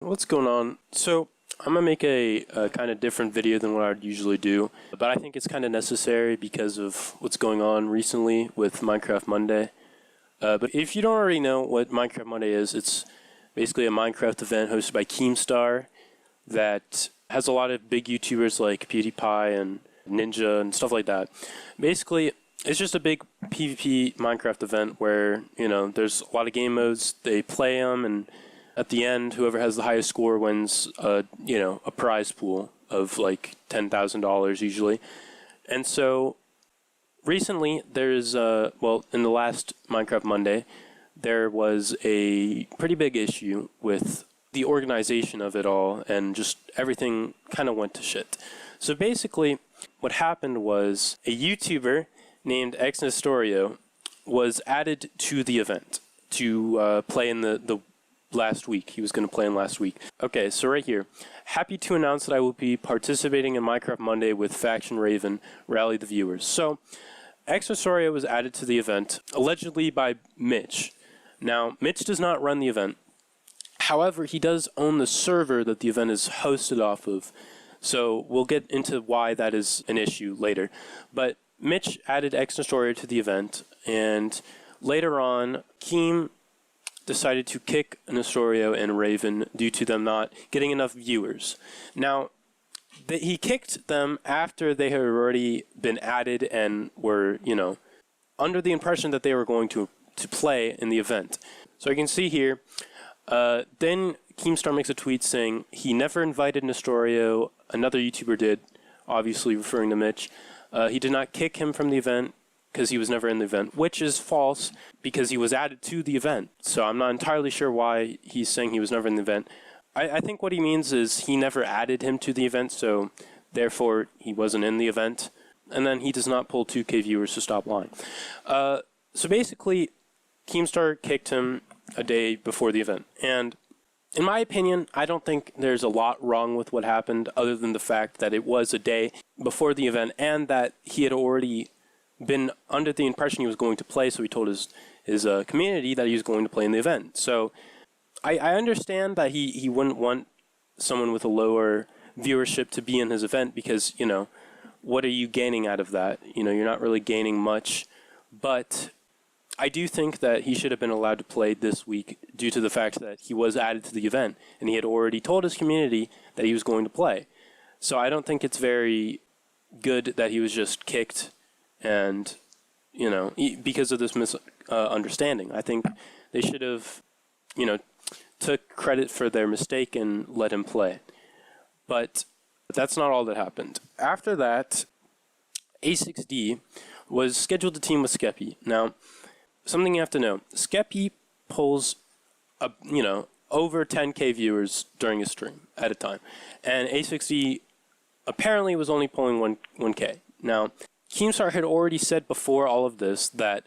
What's going on? So I'm gonna make a kind of different video than what I'd usually do, but I think it's kind of necessary because of what's going on recently with Minecraft Monday. But if you don't already know what Minecraft Monday is, it's basically a Minecraft event hosted by Keemstar that has a lot of big YouTubers like PewDiePie and Ninja and stuff like that. Basically, it's just a big PvP Minecraft event where, there's a lot of game modes, they play them, and at the end, whoever has the highest score wins, a prize pool of like $10,000 usually. And so recently, there's, in the last Minecraft Monday, there was a pretty big issue with the organization of it all, and just everything kind of went to shit. So basically, what happened was a YouTuber named Xnestorio was added to the event to play in the last week. He was going to play in last week. Okay, so right here. Happy to announce that I will be participating in Minecraft Monday with Faction Raven, Rally the Viewers. So, Xnestorio was added to the event, allegedly by Mitch. Now, Mitch does not run the event. However, he does own the server that the event is hosted off of. So, we'll get into why that is an issue later. But Mitch added Xnestorio to the event, and later on, Keem decided to kick Nestorio and Raven due to them not getting enough viewers. Now, he kicked them after they had already been added and were, under the impression that they were going to play in the event. So you can see here, then Keemstar makes a tweet saying he never invited Nestorio, another YouTuber did, obviously referring to Mitch. He did not kick him from the event because he was never in the event, which is false because he was added to the event. So I'm not entirely sure why he's saying he was never in the event. I think what he means is he never added him to the event, so therefore he wasn't in the event. And then he does not pull 2K viewers, to stop lying. So basically, Keemstar kicked him a day before the event. And in my opinion, I don't think there's a lot wrong with what happened other than the fact that it was a day before the event and that he had already been under the impression he was going to play, so he told his community that he was going to play in the event. So I understand that he wouldn't want someone with a lower viewership to be in his event because, what are you gaining out of that? You're not really gaining much. But I do think that he should have been allowed to play this week due to the fact that he was added to the event and he had already told his community that he was going to play. So I don't think it's very good that he was just kicked and, because of this misunderstanding. I think they should have, took credit for their mistake and let him play. But that's not all that happened. After that, A6D was scheduled to team with Skeppy. Now, something you have to know, Skeppy pulls, over 10K viewers during his stream at a time. And A6D apparently was only pulling 1K. Now, Keemstar had already said before all of this that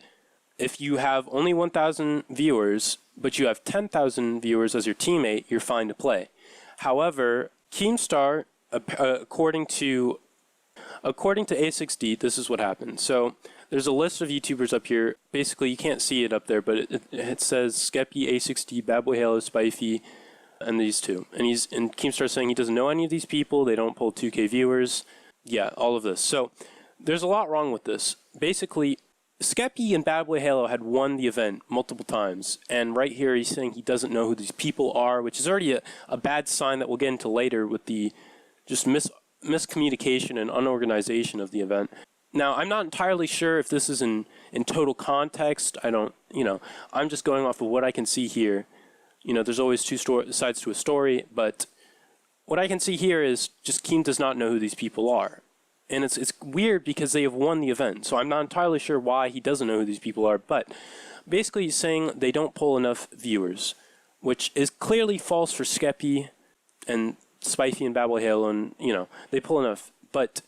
if you have only 1,000 viewers, but you have 10,000 viewers as your teammate, you're fine to play. However, Keemstar, according to A6D, this is what happened. So there's a list of YouTubers up here. Basically, you can't see it up there, but it says Skeppy, A6D, Bad Boy Halo, Spifey, and these two. And Keemstar's saying he doesn't know any of these people. They don't pull 2K viewers. Yeah, all of this. So there's a lot wrong with this. Basically, Skeppy and Bad Boy Halo had won the event multiple times, and right here he's saying he doesn't know who these people are, which is already a bad sign that we'll get into later with the just miscommunication and unorganization of the event. Now, I'm not entirely sure if this is in total context. I'm just going off of what I can see here. There's always two sides to a story, but what I can see here is just Keem does not know who these people are. And it's weird because they have won the event, so I'm not entirely sure why he doesn't know who these people are, but basically he's saying they don't pull enough viewers, which is clearly false for Skeppy and Spifey and Bad Boy Halo, and, they pull enough. But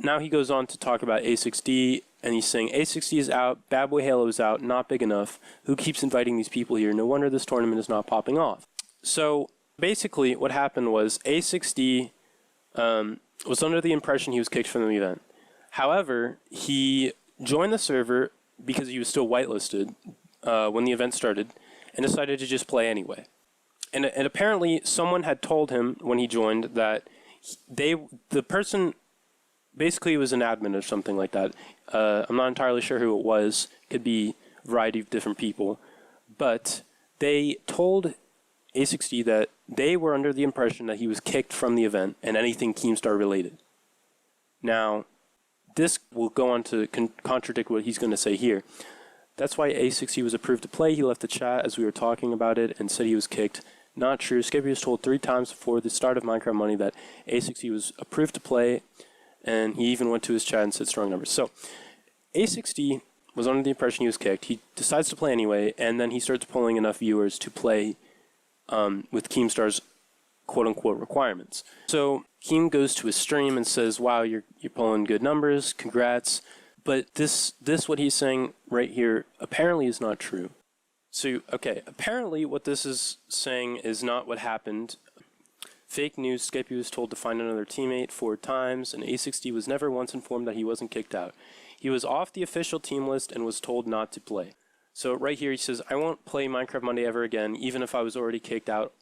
now he goes on to talk about A6D, and he's saying A6D is out, Bad Boy Halo is out, not big enough. Who keeps inviting these people here? No wonder this tournament is not popping off. So basically what happened was A6D was under the impression he was kicked from the event. However, he joined the server because he was still whitelisted when the event started and decided to just play anyway. and apparently someone had told him when he joined that the person basically was an admin or something like that. I'm not entirely sure who it was. Could be a variety of different people. But they told A6D that they were under the impression that he was kicked from the event and anything Keemstar related. Now, this will go on to contradict what he's going to say here. That's why A6D was approved to play. He left the chat as we were talking about it and said he was kicked. Not true. Skippy was told 3 times before the start of Minecraft Money that A6D was approved to play, and he even went to his chat and said strong numbers. So, A6D was under the impression he was kicked. He decides to play anyway, and then he starts pulling enough viewers to play with Keemstar's quote-unquote requirements. So Keem goes to his stream and says, wow, you're pulling good numbers, congrats. But this what he's saying right here apparently is not true. So, okay, apparently what this is saying is not what happened. Fake news, Skippy was told to find another teammate 4 times, and A6D was never once informed that he wasn't kicked out. He was off the official team list and was told not to play. So right here he says, I won't play Minecraft Monday ever again, even if I was already kicked out,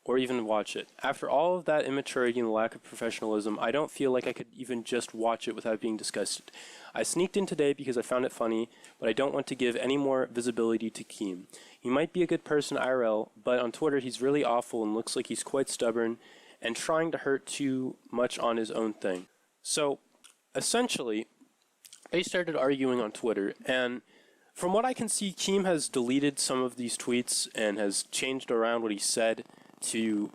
or even watch it. After all of that immaturity and the lack of professionalism, I don't feel like I could even just watch it without being disgusted. I sneaked in today because I found it funny, but I don't want to give any more visibility to Keem. He might be a good person IRL, but on Twitter he's really awful and looks like he's quite stubborn and trying to hurt too much on his own thing. So, essentially, they started arguing on Twitter, and from what I can see, Keem has deleted some of these tweets and has changed around what he said to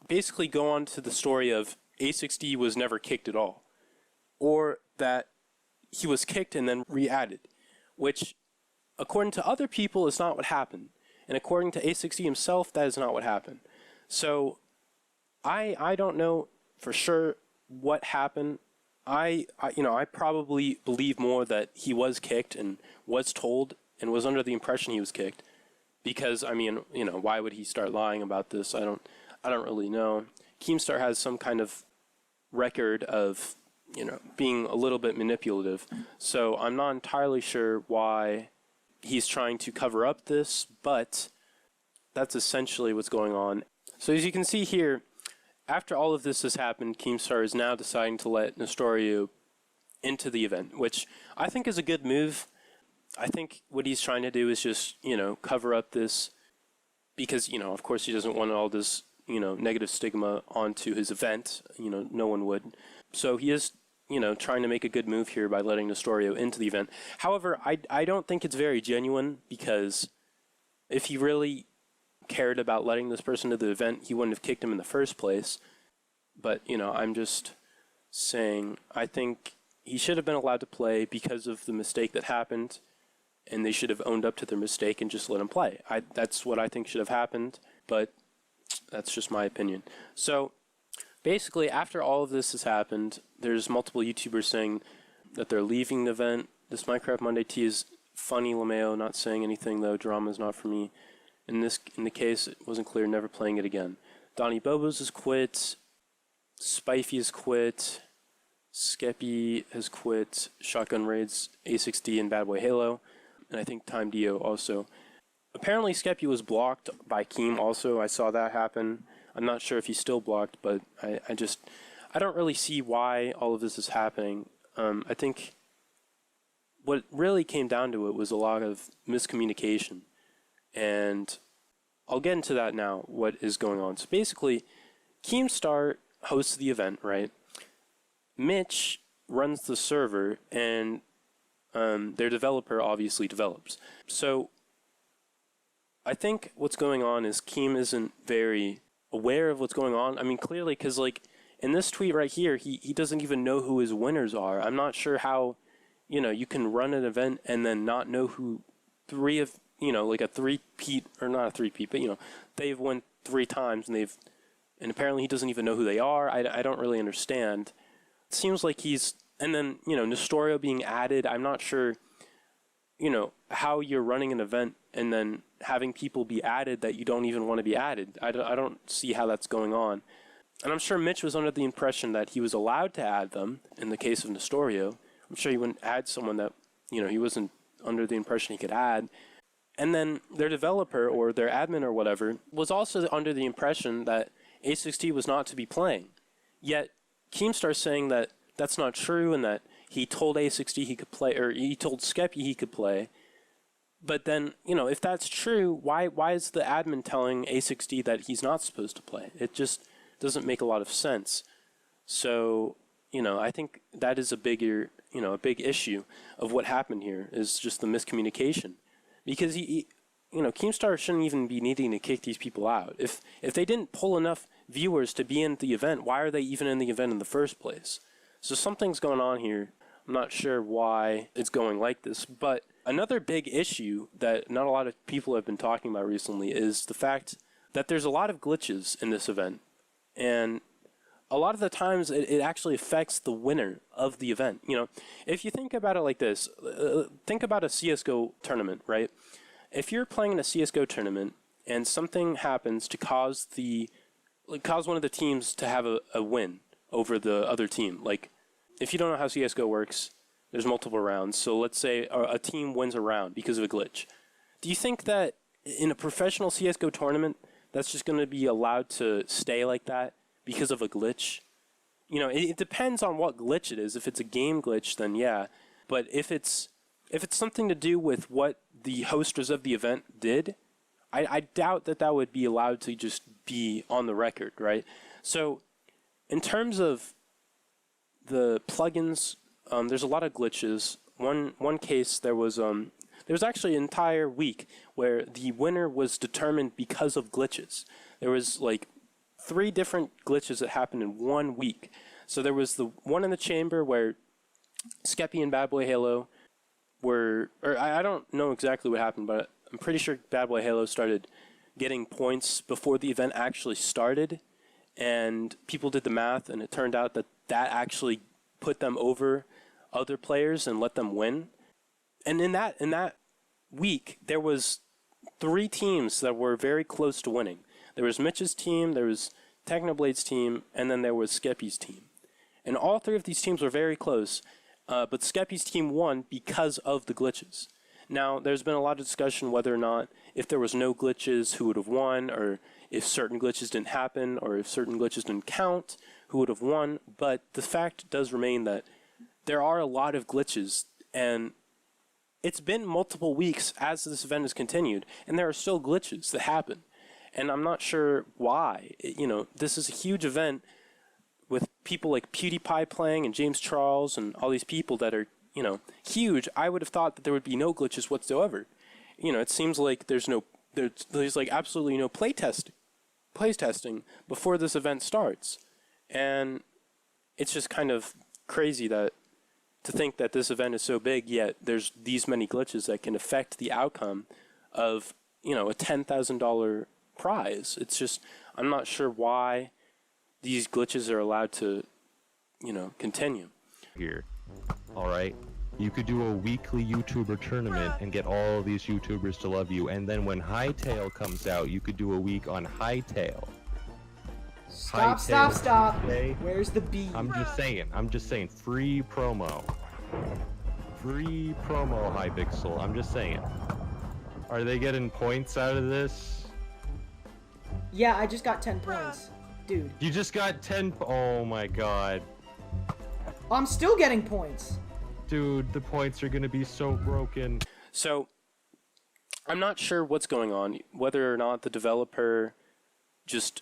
basically go on to the story of A6D was never kicked at all, or that he was kicked and then re-added, which, according to other people, is not what happened, and according to A6D himself, that is not what happened. So, I don't know for sure what happened. I probably believe more that he was kicked and was told and was under the impression he was kicked, because I mean, why would he start lying about this? I don't really know. Keemstar has some kind of record of, being a little bit manipulative, so I'm not entirely sure why he's trying to cover up this, but that's essentially what's going on. So as you can see here, after all of this has happened, Keemstar is now deciding to let Nestorio into the event, which I think is a good move. I think what he's trying to do is just, cover up this, because, of course he doesn't want all this, negative stigma onto his event. No one would. So he is, trying to make a good move here by letting Nestorio into the event. However, I don't think it's very genuine, because if he really cared about letting this person to the event, he wouldn't have kicked him in the first place. But, I'm just saying, I think he should have been allowed to play because of the mistake that happened, and they should have owned up to their mistake and just let him play. That's what I think should have happened, but that's just my opinion. So, basically, after all of this has happened, there's multiple YouTubers saying that they're leaving the event. This Minecraft Monday tea is funny, LeMayo, not saying anything though, drama's not for me. In the case, it wasn't clear, never playing it again. Donnie Bobos has quit, Spifey has quit, Skeppy has quit, Shotgun Raids, A6D, and Bad Boy Halo, and I think Time Dio also. Apparently Skeppy was blocked by Keem also, I saw that happen. I'm not sure if he's still blocked, but I don't really see why all of this is happening. I think what really came down to it was a lot of miscommunication. And I'll get into that now, what is going on. So basically, Keemstar hosts the event, right? Mitch runs the server, and their developer obviously develops. So I think what's going on is Keem isn't very aware of what's going on. I mean, clearly, because in this tweet right here, he doesn't even know who his winners are. I'm not sure how, you can run an event and then not know who like a three-peat, or not a three-peat, but, they've won 3 times, and apparently he doesn't even know who they are. I don't really understand. It seems like and then, Nestorio being added, I'm not sure, how you're running an event and then having people be added that you don't even want to be added. I don't see how that's going on. And I'm sure Mitch was under the impression that he was allowed to add them, in the case of Nestorio. I'm sure he wouldn't add someone that, he wasn't under the impression he could add. And then their developer or their admin or whatever was also under the impression that A6T was not to be playing. Yet Keemstar's saying that that's not true and that he told A6T he could play, or he told Skeppy he could play. But then, if that's true, why is the admin telling A6T that he's not supposed to play? It just doesn't make a lot of sense. So, I think that is a big issue of what happened here is just the miscommunication. Because Keemstar shouldn't even be needing to kick these people out. If they didn't pull enough viewers to be in the event, why are they even in the event in the first place? So something's going on here. I'm not sure why it's going like this, but another big issue that not a lot of people have been talking about recently is the fact that there's a lot of glitches in this event, and a lot of the times it actually affects the winner of the event. If you think about it like this, think about a CSGO tournament, right? If you're playing in a CSGO tournament and something happens to cause one of the teams to have a win over the other team, like if you don't know how CSGO works, there's multiple rounds. So let's say a team wins a round because of a glitch. Do you think that in a professional CSGO tournament, that's just going to be allowed to stay like that because of a glitch? It depends on what glitch it is. If it's a game glitch, then yeah. But if it's something to do with what the hosters of the event did, I doubt that would be allowed to just be on the record, right? So in terms of the plugins, there's a lot of glitches. One case, there was actually an entire week where the winner was determined because of glitches. There was like 3 different glitches that happened in 1 week. So there was the one in the chamber where Skeppy and Bad Boy Halo I don't know exactly what happened, but I'm pretty sure Bad Boy Halo started getting points before the event actually started, and people did the math, and it turned out that actually put them over other players and let them win. And in that week, there was 3 teams that were very close to winning. There was Mitch's team, there was Technoblade's team, and then there was Skeppy's team. And all 3 of these teams were very close, but Skeppy's team won because of the glitches. Now, there's been a lot of discussion whether or not if there was no glitches, who would have won, or if certain glitches didn't happen, or if certain glitches didn't count, who would have won. But the fact does remain that there are a lot of glitches, and it's been multiple weeks as this event has continued, and there are still glitches that happen. And I'm not sure why. This is a huge event with people like PewDiePie playing and James Charles and all these people that are, huge. I would have thought that there would be no glitches whatsoever. It seems like there's like absolutely no play testing before this event starts. And it's just kind of crazy to think that this event is so big, yet there's these many glitches that can affect the outcome of, a $10,000 prize. It's just, I'm not sure why these glitches are allowed to, continue. Here, all right? You could do a weekly YouTuber tournament and get all these YouTubers to love you, and then when Hightail comes out, you could do a week on Hightail. Stop. Okay? Where's the beat? I'm just saying, free promo. Free promo, Hypixel, I'm just saying. Are they getting points out of this? Yeah, I just got 10 points. Dude. You just got 10, oh my god. I'm still getting points. Dude, the points are gonna be so broken. So, I'm not sure what's going on, whether or not the developer just,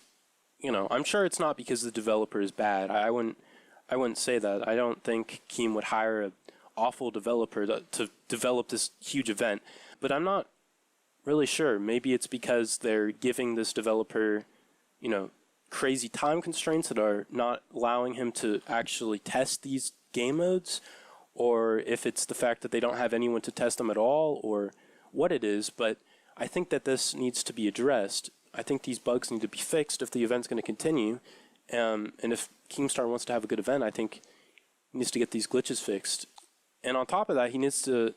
I'm sure it's not because the developer is bad. I wouldn't say that. I don't think Keem would hire an awful developer to develop this huge event, but I'm not really sure. Maybe it's because they're giving this developer, crazy time constraints that are not allowing him to actually test these game modes, or if it's the fact that they don't have anyone to test them at all, or what it is. But I think that this needs to be addressed. I think these bugs need to be fixed if the event's going to continue. And if Keemstar wants to have a good event, I think he needs to get these glitches fixed. And on top of that, he needs to,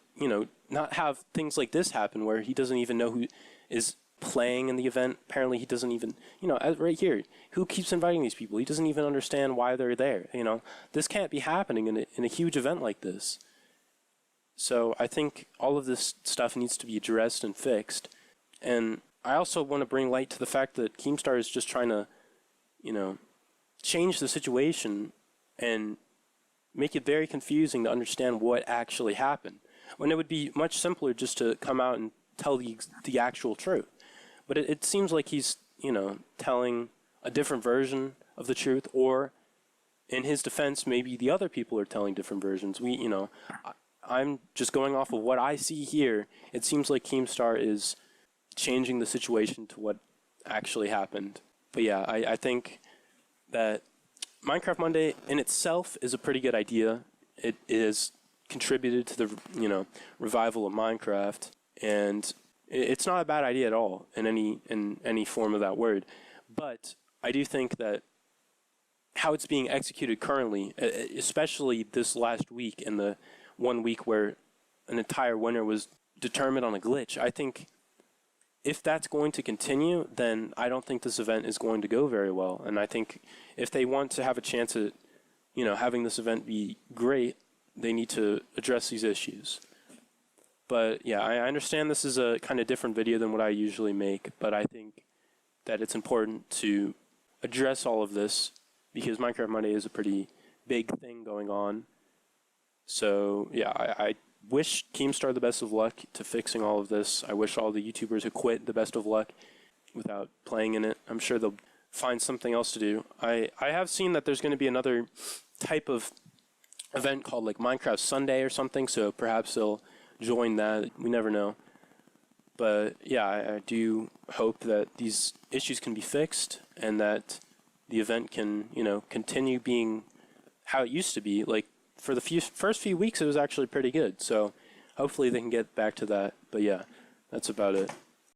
not have things like this happen where he doesn't even know who is playing in the event. Apparently he doesn't even, right here, who keeps inviting these people? He doesn't even understand why they're there. This can't be happening in a huge event like this. So I think all of this stuff needs to be addressed and fixed. And I also want to bring light to the fact that Keemstar is just trying to, change the situation and make it very confusing to understand what actually happened. When it would be much simpler just to come out and tell the actual truth. But it seems like he's, telling a different version of the truth, or in his defense, maybe the other people are telling different versions. I'm just going off of what I see here. It seems like Keemstar is changing the situation to what actually happened. But yeah, I think that Minecraft Monday in itself is a pretty good idea. It is contributed to the revival of Minecraft, and it's not a bad idea at all in any form of that word. But I do think that how it's being executed currently, especially this last week and the 1 week where an entire winner was determined on a glitch, I think if that's going to continue, then I don't think this event is going to go very well. And I think if they want to have a chance at, having this event be great, they need to address these issues. But yeah, I understand this is a kind of different video than what I usually make, but I think that it's important to address all of this because Minecraft Monday is a pretty big thing going on. So yeah, I wish Keemstar the best of luck to fixing all of this. I wish all the YouTubers who quit the best of luck without playing in it. I'm sure they'll find something else to do. I have seen that there's going to be another type of event called like Minecraft Sunday or something, so perhaps they'll join that. We never know. But yeah, I do hope that these issues can be fixed and that the event can, continue being how it used to be. Like for the first few weeks, it was actually pretty good. So hopefully they can get back to that. But yeah, that's about it.